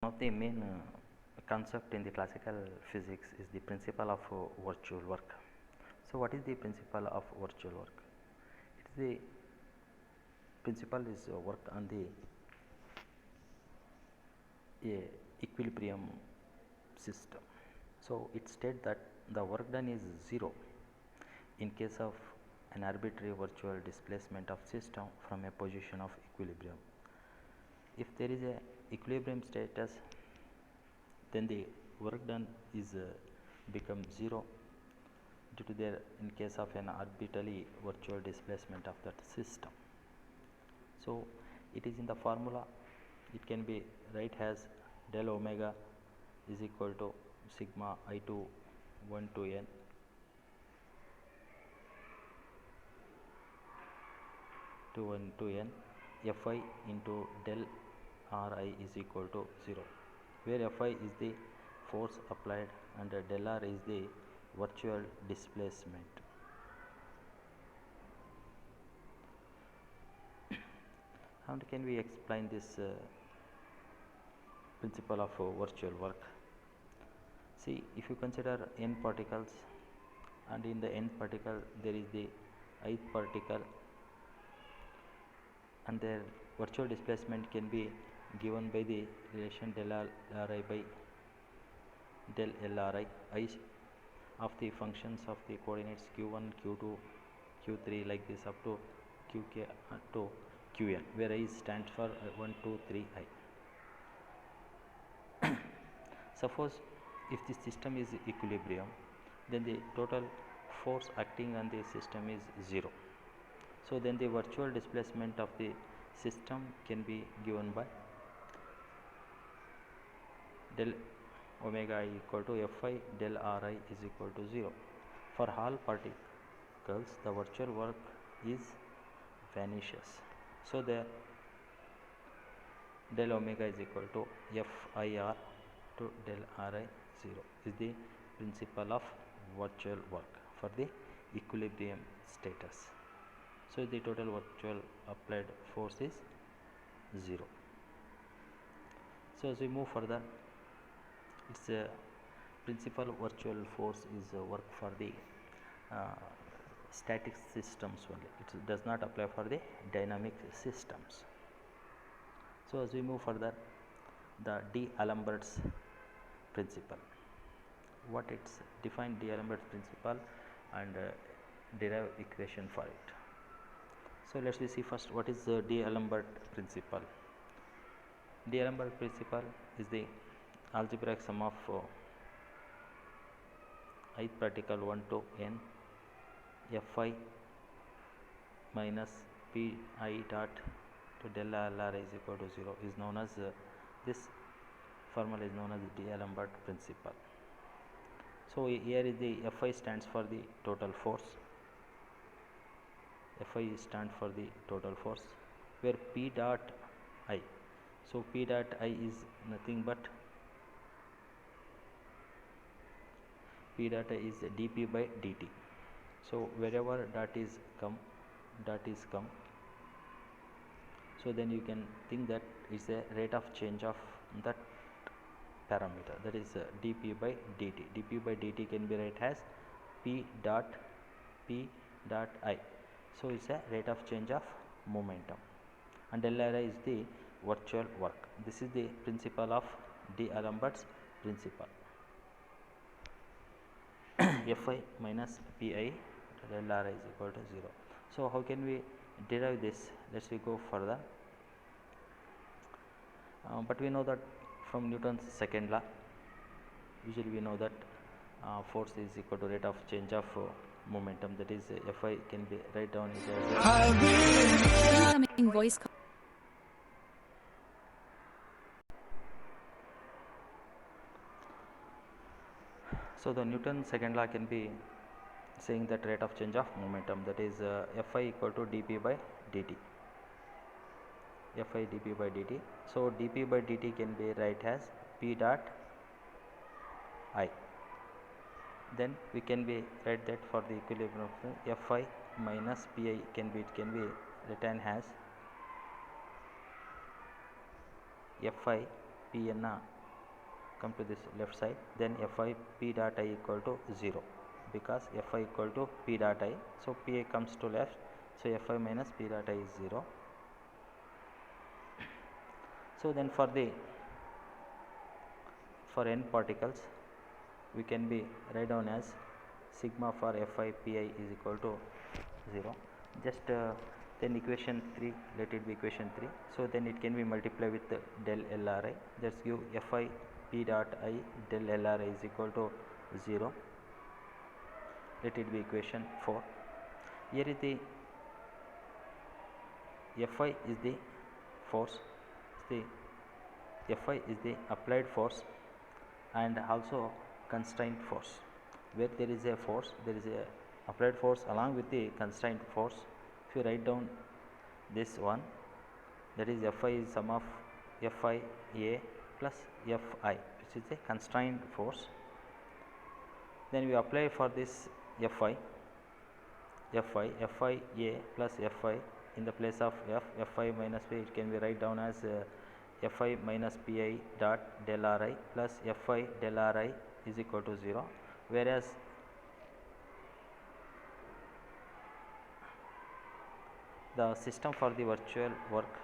One of the main concept in the classical physics is the principle of virtual work. So what is the principle of virtual work? It is the principle is work on the equilibrium system. So it states that the work done is zero in case of an arbitrary virtual displacement of system from a position of equilibrium. If there is a equilibrium status, then the work done is become zero due to their in case of an arbitrary virtual displacement of that system. So it is in the formula, it can be write as del omega is equal to sigma I to 1 to n fi into del Ri is equal to 0, where Fi is the force applied and del R is the virtual displacement. How can we explain this principle of virtual work? See, if you consider n particles, and in the nth particle there is the ith particle, and their virtual displacement can be given by the relation del Ri by del Lri, I of the functions of the coordinates q1, q2, q3 like this up to qk to qn, where I stands for 1, 2, 3 I. Suppose if the system is equilibrium, then the total force acting on the system is 0. So then the virtual displacement of the system can be given by del omega I equal to Fi del Ri is equal to 0. For all particles, the virtual work is vanishes. So the del omega is equal to Fir to del Ri 0 is the principle of virtual work for the equilibrium status. So the total virtual applied force is 0. So as we move further, its principal virtual force is work for the static systems only. It does not apply for the dynamic systems. So as we move further, the Dalembert's principle. What it's defined Dalembert's principle and derive equation for it. So let's see first what is the Dalembert principle. Dalembert principle is the algebraic sum of ith particle 1 to n Fi minus Pi dot to del Lr is equal to 0 is known as this formula is known as Dalembert principle. So here is the Fi stands for the total force. Fi stands for the total force, where P dot I. So P dot I is nothing but P dot I is dP by dt. So wherever dot is come. So then you can think that is a rate of change of that parameter, that is dP by dt. dP by dt can be write as P dot I. So it's a rate of change of momentum, and del Ri is the virtual work. This is the principle of Dalembert's principle. Fi minus Pi del Ri is equal to 0. So how can we derive this? Let's we go further. But we know that from Newton's second law, usually we know that force is equal to rate of change of momentum, that is Fi can be write down it as incoming voice call. So the Newton's second law can be saying that rate of change of momentum, that is Fi equal to dP by dt. Fi dP by dt. So dP by dt can be write as P dot I. Then we can be write that for the equilibrium Fi minus Pi can be written as Fi Pn come to this left side, then Fi P dot I equal to 0, because Fi equal to P dot I, so Pi comes to left, so Fi minus P dot I is 0. So then for n particles, we can be write down as sigma for Fi Pi is equal to 0. Just then equation 3, let it be equation 3. So then it can be multiplied with del Lri. Just give Fi P dot I del Lri is equal to 0. Let it be equation 4. Here is the Fi is the force. Fi is the applied force and also constraint force. Where there is a force, there is a applied force along with the constraint force. If you write down this one, that is Fi is sum of Fi A plus Fi, which is a constraint force. Then we apply for this Fi A plus Fi in the place of Fi minus P, it can be write down as Fi minus Pi dot del Ri plus Fi del Ri is equal to 0, whereas the system for the virtual work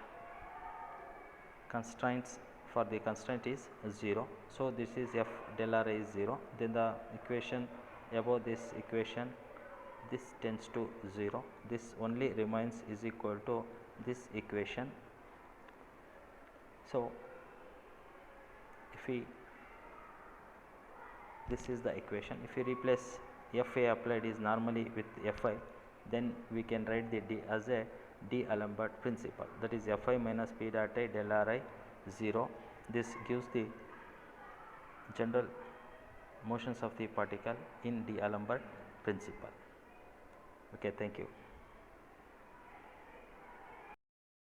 constraints for the constraint is 0. So this is F del Ri is 0. Then the equation above this equation, this tends to 0. This only remains is equal to this equation. So if we, this is the equation, if we replace Fa applied is normally with Fi, then we can write the D as a Dalembert principle, that is Fi minus P dot I del Ri 0. This gives the general motions of the particle in Dalembert principle. Okay, thank you.